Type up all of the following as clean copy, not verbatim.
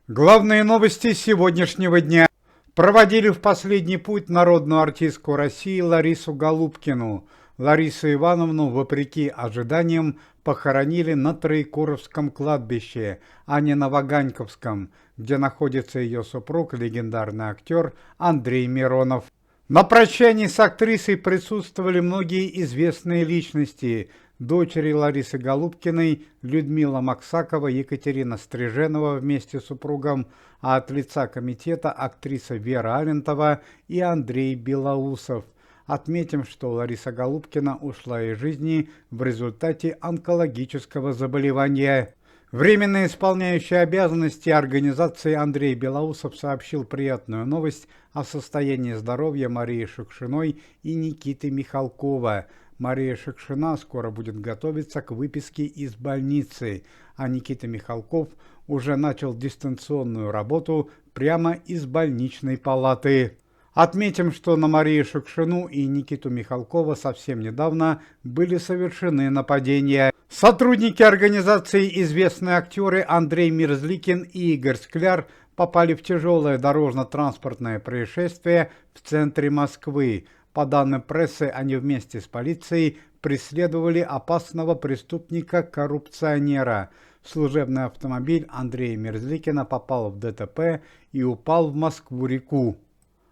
Главные новости сегодняшнего дня. Проводили в последний путь народную артистку России Ларису Голубкину. Ларису Ивановну, вопреки ожиданиям, похоронили на Троекуровском кладбище, а не на Ваганьковском, где находится ее супруг, легендарный актер Андрей Миронов. На прощании с актрисой присутствовали многие известные личности. Дочери Ларисы Голубкиной Людмила Максакова, Екатерина Стриженова вместе с супругом, а от лица комитета актриса Вера Алентова и Андрей Белоусов. Отметим, что Лариса Голубкина ушла из жизни в результате онкологического заболевания. Временно исполняющий обязанности организации Андрей Белоусов сообщил приятную новость о состоянии здоровья Марии Шукшиной и Никиты Михалкова. Мария Шукшина скоро будет готовиться к выписке из больницы, а Никита Михалков уже начал дистанционную работу прямо из больничной палаты. Отметим, что на Марию Шукшину и Никиту Михалкова совсем недавно были совершены нападения. Сотрудники организации известные актеры Андрей Мерзликин и Игорь Скляр попали в тяжелое дорожно-транспортное происшествие в центре Москвы. По данным прессы, они вместе с полицией преследовали опасного преступника-коррупционера. Служебный автомобиль Андрея Мерзликина попал в ДТП и упал в Москву-реку.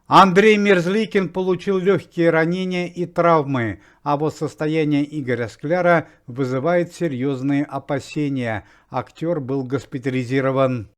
Андрей Мерзликин получил легкие ранения и травмы, а вот состояние Игоря Скляра вызывает серьезные опасения. Актер был госпитализирован.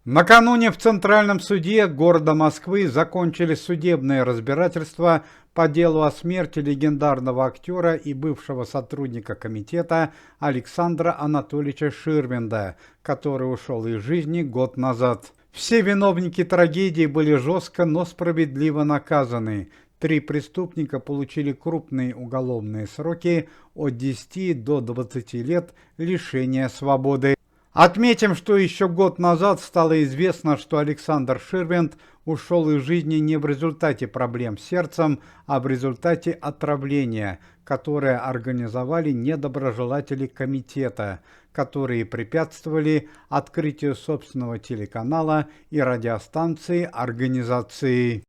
Накануне в Центральном суде города Москвы закончились судебные разбирательства по делу о смерти легендарного актера и бывшего сотрудника комитета Александра Анатольевича Ширвинда, который ушел из жизни год назад. Все виновники трагедии были жестко, но справедливо наказаны. 3 преступника получили крупные уголовные сроки от 10 до 20 лет лишения свободы. Отметим, что еще год назад стало известно, что Александр Ширвинд ушел из жизни не в результате проблем с сердцем, а в результате отравления, которое организовали недоброжелатели комитета, которые препятствовали открытию собственного телеканала и радиостанции организации.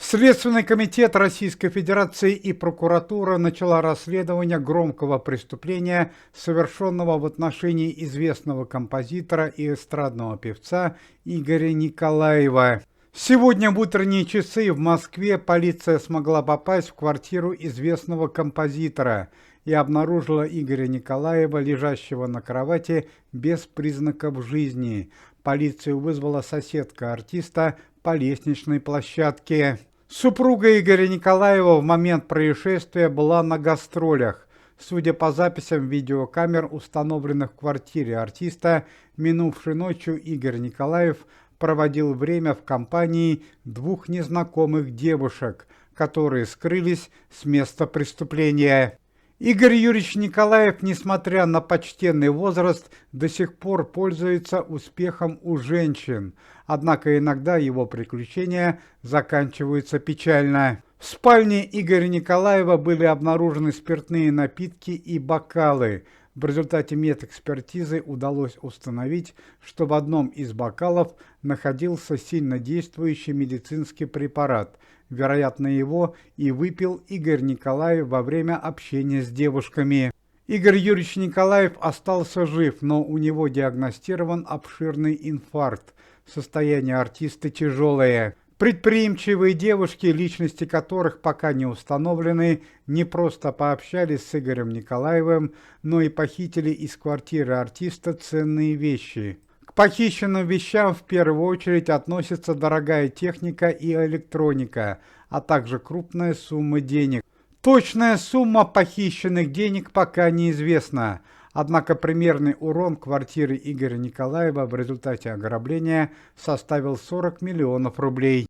Следственный комитет Российской Федерации и прокуратура начала расследование громкого преступления, совершенного в отношении известного композитора и эстрадного певца Игоря Николаева. Сегодня в утренние часы в Москве полиция смогла попасть в квартиру известного композитора и обнаружила Игоря Николаева, лежащего на кровати без признаков жизни. Полицию вызвала соседка артиста по лестничной площадке. Супруга Игоря Николаева в момент происшествия была на гастролях. Судя по записям видеокамер, установленных в квартире артиста, минувшей ночью Игорь Николаев проводил время в компании 2 незнакомых девушек, которые скрылись с места преступления. Игорь Юрьевич Николаев, несмотря на почтенный возраст, до сих пор пользуется успехом у женщин, однако иногда его приключения заканчиваются печально. В спальне Игоря Николаева были обнаружены спиртные напитки и бокалы. В результате медэкспертизы удалось установить, что в одном из бокалов находился сильнодействующий медицинский препарат. Вероятно, его и выпил Игорь Николаев во время общения с девушками. Игорь Юрьевич Николаев остался жив, но у него диагностирован обширный инфаркт. Состояние артиста тяжелое. Предприимчивые девушки, личности которых пока не установлены, не просто пообщались с Игорем Николаевым, но и похитили из квартиры артиста ценные вещи. К похищенным вещам в первую очередь относится дорогая техника и электроника, а также крупная сумма денег. Точная сумма похищенных денег пока неизвестна, однако примерный урон квартиры Игоря Николаева в результате ограбления составил 40 миллионов рублей.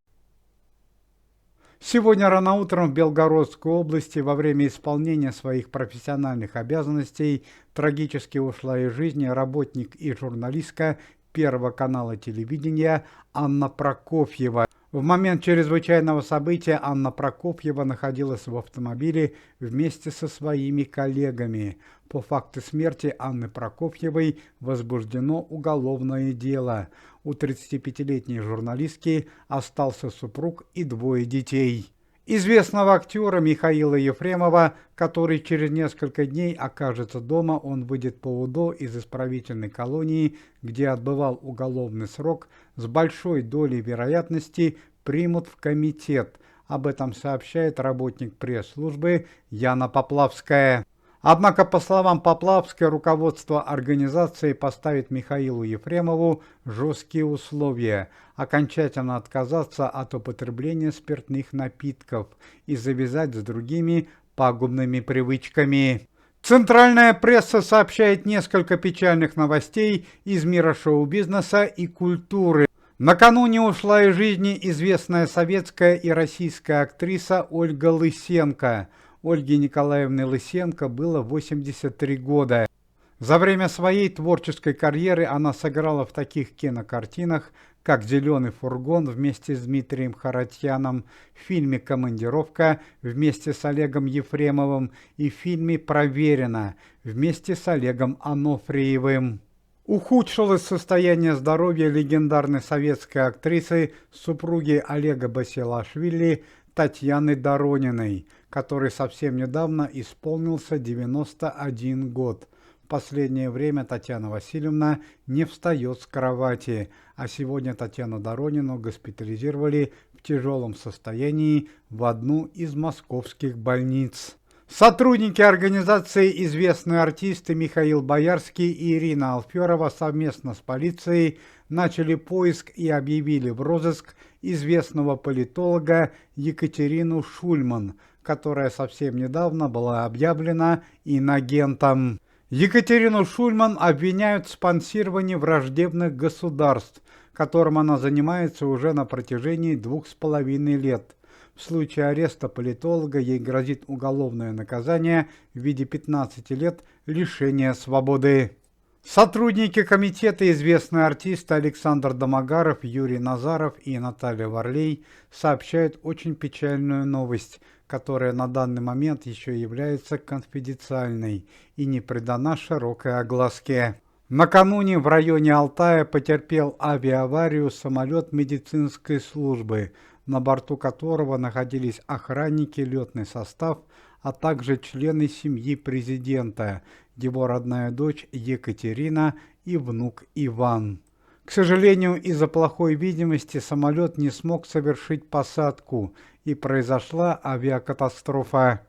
Сегодня рано утром в Белгородской области во время исполнения своих профессиональных обязанностей трагически ушла из жизни работник и журналистка Первого канала телевидения Анна Прокофьева. В момент чрезвычайного события Анна Прокофьева находилась в автомобиле вместе со своими коллегами. По факту смерти Анны Прокофьевой возбуждено уголовное дело. У 35-летней журналистки остался супруг и двое детей. Известного актера Михаила Ефремова, который через несколько дней окажется дома, он выйдет по УДО из исправительной колонии, где отбывал уголовный срок, с большой долей вероятности примут в комитет. Об этом сообщает работник пресс-службы Яна Поплавская. Однако, по словам Поплавской, руководство организации поставит Михаилу Ефремову жесткие условия – окончательно отказаться от употребления спиртных напитков и завязать с другими пагубными привычками. Центральная пресса сообщает несколько печальных новостей из мира шоу-бизнеса и культуры. Накануне ушла из жизни известная советская и российская актриса Ольга Лысенко. Ольге Николаевне Лысенко было 83 года. За время своей творческой карьеры она сыграла в таких кинокартинах, как «Зеленый фургон» вместе с Дмитрием Харатьяном, в фильме «Командировка» вместе с Олегом Ефремовым и в фильме «Проверено» вместе с Олегом Анофриевым. Ухудшилось состояние здоровья легендарной советской актрисы, супруги Олега Басилашвили, Татьяны Дорониной, которой совсем недавно исполнился 91 год. В последнее время Татьяна Васильевна не встает с кровати, а сегодня Татьяну Доронину госпитализировали в тяжелом состоянии в одну из московских больниц. Сотрудники организации известные артисты Михаил Боярский и Ирина Алферова совместно с полицией начали поиск и объявили в розыск известного политолога Екатерину Шульман, которая совсем недавно была объявлена инагентом. Екатерину Шульман обвиняют в спонсировании враждебных государств, которым она занимается уже на протяжении 2,5 лет. В случае ареста политолога ей грозит уголовное наказание в виде 15 лет лишения свободы. Сотрудники комитета, известные артисты Александр Домогаров, Юрий Назаров и Наталья Варлей сообщают очень печальную новость, которая на данный момент еще является конфиденциальной и не придана широкой огласке. Накануне в районе Алтая потерпел авиааварию самолет медицинской службы, на борту которого находились охранники, летный состав, а также члены семьи президента, его родная дочь Екатерина и внук Иван. К сожалению, из-за плохой видимости самолет не смог совершить посадку, и произошла авиакатастрофа.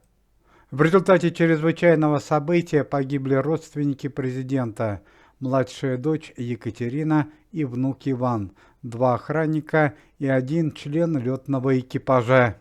В результате чрезвычайного события погибли родственники президента, младшая дочь Екатерина и внук Иван, 2 охранника и 1 член летного экипажа.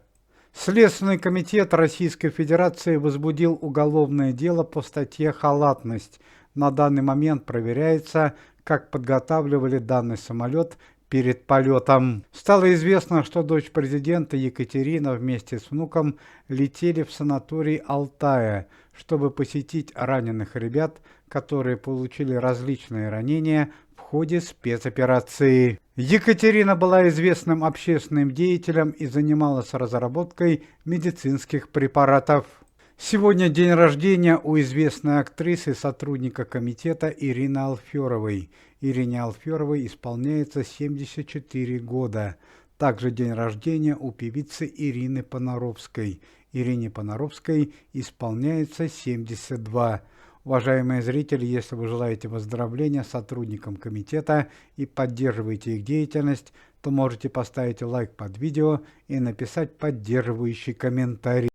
Следственный комитет Российской Федерации возбудил уголовное дело по статье «Халатность». На данный момент проверяется, как подготавливали данный самолет перед полетом. Стало известно, что дочь президента Екатерина вместе с внуком летели в санаторий Алтая, чтобы посетить раненых ребят, которые получили различные ранения в ходе спецоперации. Екатерина была известным общественным деятелем и занималась разработкой медицинских препаратов. Сегодня день рождения у известной актрисы, сотрудника комитета Ирины Алферовой. Ирине Алферовой исполняется 74 года. Также день рождения у певицы Ирины Понаровской. Ирине Понаровской исполняется 72. Уважаемые зрители, если вы желаете поздравления сотрудникам комитета и поддерживаете их деятельность, то можете поставить лайк под видео и написать поддерживающий комментарий.